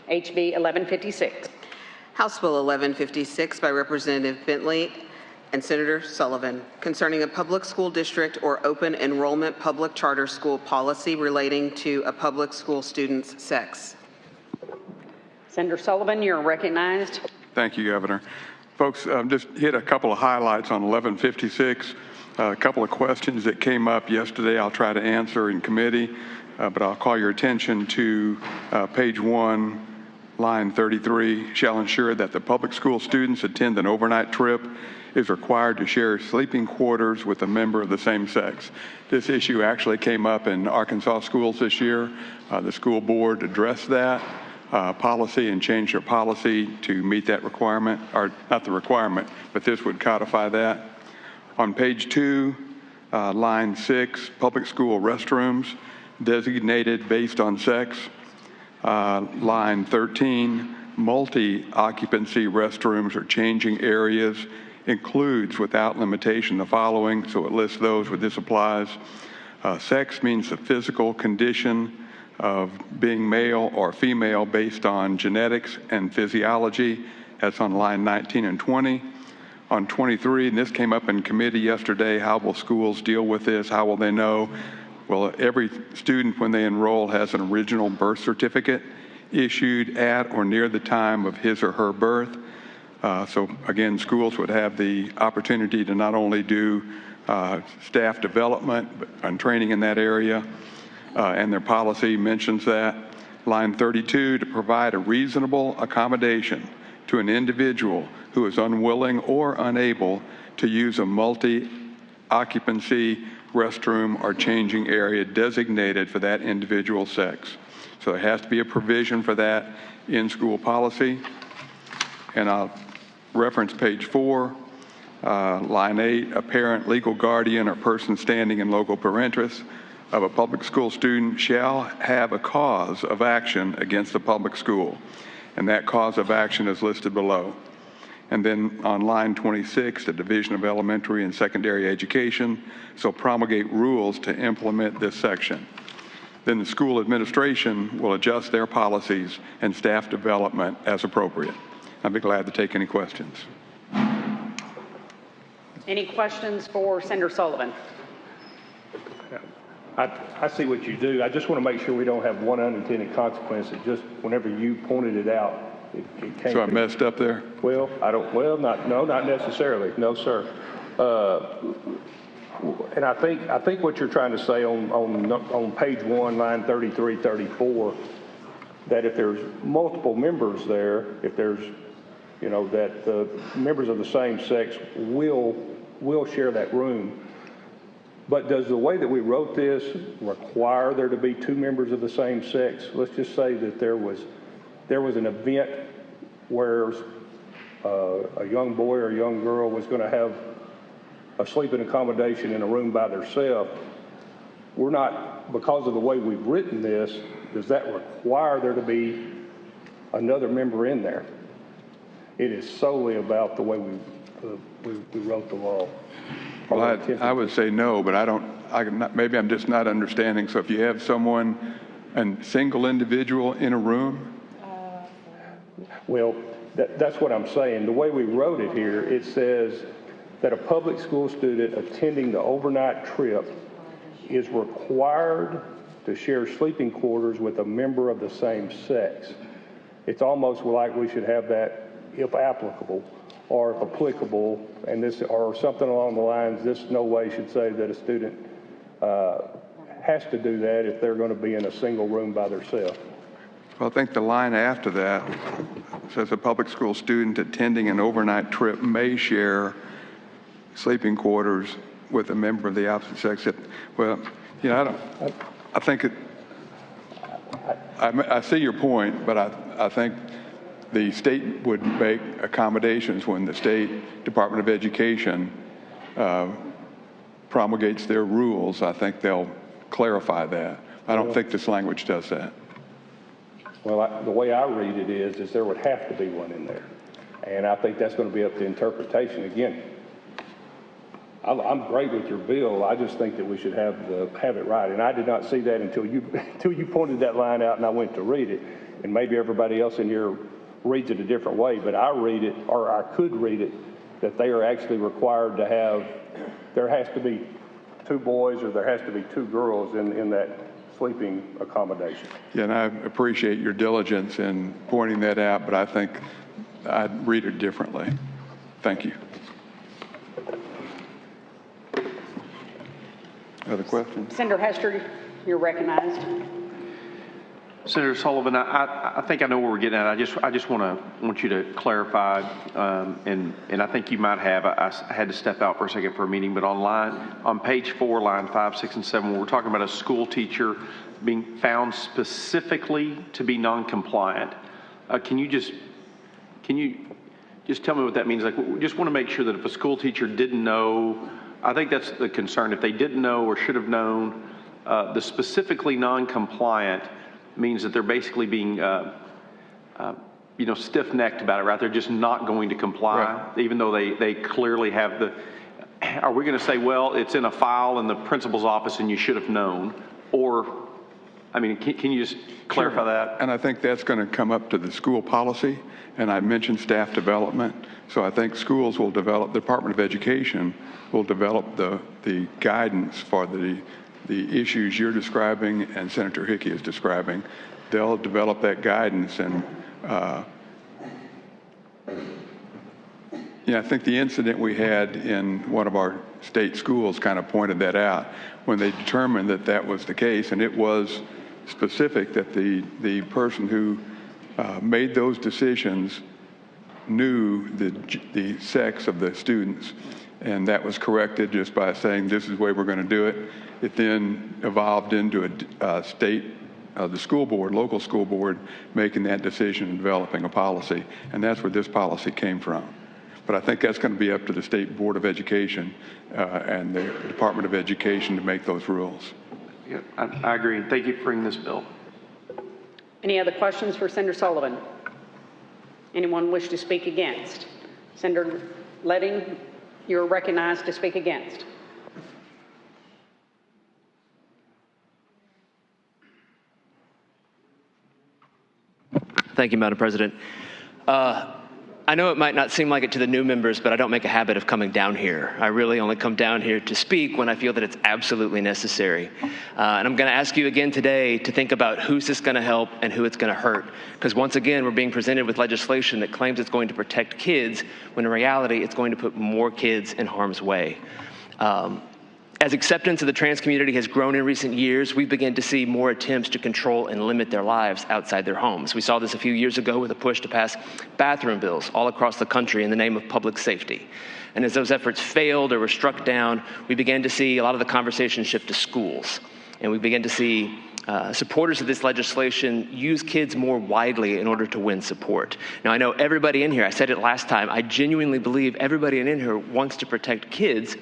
HB 1156. House Bill 1156 by Representative Bentley and Senator Sullivan concerning a public school district or open enrollment public charter school policy relating to a public school student's sex. Senator Sullivan, you're recognized. Thank you, Governor. Folks, just hit a couple of highlights on 1156. A couple of questions that came up yesterday I'll try to answer in committee, but I'll call your attention to page 1, line 33, shall ensure that the public school students attend an overnight trip is required to share sleeping quarters with a member of the same sex. This issue actually came up in Arkansas schools this year. The school board addressed that policy and changed their policy to meet that requirement, or not the requirement, but this would codify that. On page 2, line 6, public school restrooms designated based on sex. Line 13, multi-occupancy restrooms or changing areas includes without limitation the following, so it lists those where this applies. Sex means the physical condition of being male or female based on genetics and physiology. That's on line 19 and 20. On 23, and this came up in committee yesterday, how will schools deal with this? How will they know? Well, every student when they enroll has an original birth certificate issued at or near the time of his or her birth. So again, schools would have the opportunity to not only do staff development and training in that area, and their policy mentions that. Line 32, to provide a reasonable accommodation to an individual who is unwilling or unable to use a multi-occupancy restroom or changing area designated for that individual sex. So there has to be a provision for that in school policy. And I'll reference page 4, line 8, a parent, legal guardian, or person standing in loco parentis of a public school student shall have a cause of action against the public school. And that cause of action is listed below. And then on line 26, the Division of Elementary and Secondary Education shall promulgate rules to implement this section. Then the school administration will adjust their policies and staff development as appropriate. I'd be glad to take any questions. Any questions for Senator Sullivan? I see what you do. I just want to make sure we don't have one unintended consequence. It just, whenever you pointed it out, it came. So I messed up there? Well, not necessarily. No, sir. And I think what you're trying to say on page 1, line 33, 34, that if there's multiple members there, if there's, that the members of the same sex will share that room. But does the way that we wrote this require there to be 2 members of the same sex? Let's just say that there was an event where a young boy or a young girl was going to have a sleeping accommodation in a room by themselves. We're not, because of the way we've written this, does that require there to be another member in there? It is solely about the way we wrote the law. Well, I would say no, but maybe I'm just not understanding. So if you have someone, a single individual in a room? Well, that's what I'm saying. The way we wrote it here, it says that a public school student attending the overnight trip is required to share sleeping quarters with a member of the same sex. It's almost like we should have that, if applicable, or if applicable, and this, or something along the lines, this no way should say that a student has to do that if they're going to be in a single room by themselves. Well, I think the line after that says a public school student attending an overnight trip may share sleeping quarters with a member of the opposite sex. Well, I see your point, but I think the state would make accommodations when the State Department of Education promulgates their rules. I think they'll clarify that. I don't think this language does that. Well, the way I read it is there would have to be one in there. And I think that's going to be up to interpretation. Again, I'm great with your bill. I just think that we should have it right. And I did not see that until you pointed that line out and I went to read it. and maybe everybody else in here reads it a different way, but I read it, or I could read it, that they are actually required to have, there has to be 2 boys or there has to be 2 girls in that sleeping accommodation. Yeah, and I appreciate your diligence in pointing that out, but I think I'd read it differently. Thank you. Other questions? Senator Hester, you're recognized. Senator Sullivan, I think I know where we're getting at. I just want you to clarify, and I think you might have. I had to step out for a second for a meeting, but on page 4, line 5, 6, and 7, we're talking about a school teacher being found specifically to be non-compliant. Can you just tell me what that means? Like, we just want to make sure that if a school teacher didn't know, I think that's the concern. If they didn't know or should have known, the specifically non-compliant means that they're basically being, stiff-necked about it, right? They're just not going to comply, right, even though they clearly have the. Are we going to say, well, it's in a file in the principal's office and you should have known? Or, I mean, can you just clarify Sure. that? And I think that's going to come up to the school policy, and I mentioned staff development. So I think schools will develop, the Department of Education will develop the guidance for the issues you're describing and Senator Hickey is describing. They'll develop that guidance, and I think the incident we had in one of our state schools kind of pointed that out when they determined that that was the case, and it was specific that the person who made those decisions knew the sex of the students, and that was corrected just by saying this is the way we're going to do it. It then evolved into a state, the school board, local school board, making that decision and developing a policy, and that's where this policy came from. But I think that's going to be up to the State Board of Education and the Department of Education to make those rules. Yeah, I agree. Thank you for bringing this bill. Any other questions for Senator Sullivan? Anyone wish to speak against? Senator Leding, you're recognized to speak against. Thank you, Madam President. I know it might not seem like it to the new members, but I don't make a habit of coming down here. I really only come down here to speak when I feel that it's absolutely necessary. And I'm going to ask you again today to think about who's this going to help and who it's going to hurt. Because once again, we're being presented with legislation that claims it's going to protect kids, when in reality, it's going to put more kids in harm's way. As acceptance of the trans community has grown in recent years, we begin to see more attempts to control and limit their lives outside their homes. We saw this a few years ago with a push to pass bathroom bills all across the country in the name of public safety. And as those efforts failed or were struck down, we began to see a lot of the conversation shift to schools. And we began to see supporters of this legislation use kids more widely in order to win support. Now, I know everybody in here, I said it last time, I genuinely believe everybody in here wants to protect kids.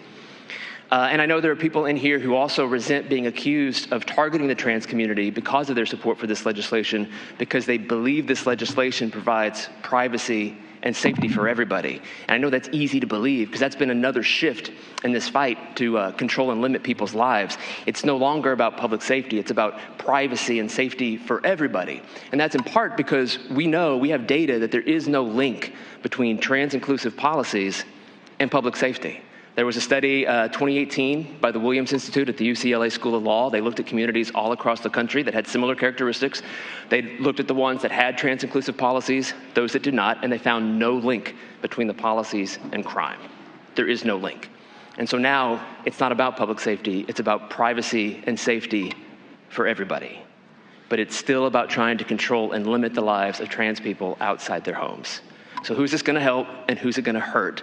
And I know there are people in here who also resent being accused of targeting the trans community because of their support for this legislation, because they believe this legislation provides privacy and safety for everybody. And I know that's easy to believe because that's been another shift in this fight to control and limit people's lives. It's no longer about public safety. It's about privacy and safety for everybody. And that's in part because we know, we have data that there is no link between trans-inclusive policies and public safety. There was a study, 2018, by the Williams Institute at the UCLA School of Law. They looked at communities all across the country that had similar characteristics. They looked at the ones that had trans-inclusive policies, those that did not, and they found no link between the policies and crime. There is no link. And so now it's not about public safety, it's about privacy and safety for everybody. But it's still about trying to control and limit the lives of trans people outside their homes. So who's this going to help and who's it going to hurt?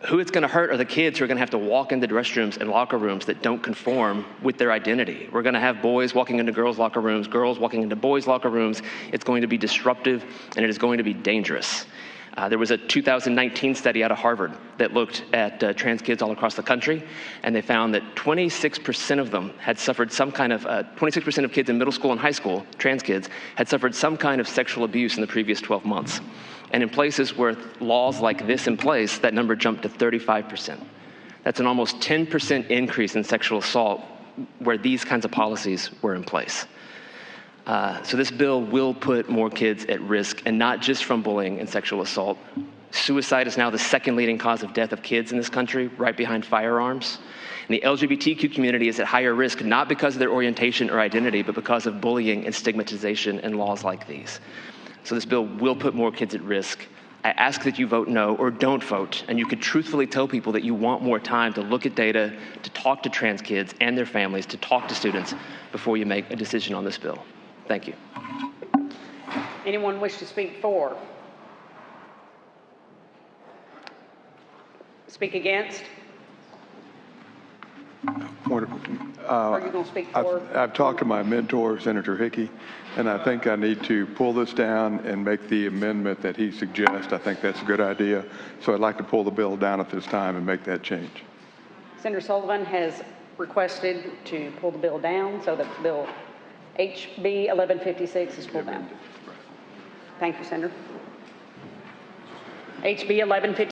Who it's going to hurt are the kids who are going to have to walk into restrooms and locker rooms that don't conform with their identity. We're going to have boys walking into girls' locker rooms, girls walking into boys' locker rooms. It's going to be disruptive, and it is going to be dangerous. There was a 2019 study out of Harvard that looked at trans kids all across the country, and they found that 26% of them had suffered some kind of, 26% of kids in middle school and high school, trans kids, had suffered some kind of sexual abuse in the previous 12 months. And in places where laws like this in place, that number jumped to 35%. That's an almost 10% increase in sexual assault where these kinds of policies were in place. So this bill will put more kids at risk, and not just from bullying and sexual assault. Suicide is now the second leading cause of death of kids in this country, right behind firearms. And the LGBTQ community is at higher risk, not because of their orientation or identity, but because of bullying and stigmatization and laws like these. So this bill will put more kids at risk. I ask that you vote no or don't vote, and you could truthfully tell people that you want more time to look at data, to talk to trans kids and their families, to talk to students before you make a decision on this bill. Thank you. Anyone wish to speak for? Speak against? Are you going to speak for? I've talked to my mentor, Senator Hickey, and I think I need to pull this down and make the amendment that he suggests. I think that's a good idea. So I'd like to pull the bill down at this time and make that change. Senator Sullivan has requested to pull the bill down so that bill HB1156 is pulled down. Thank you, Senator. HB1156.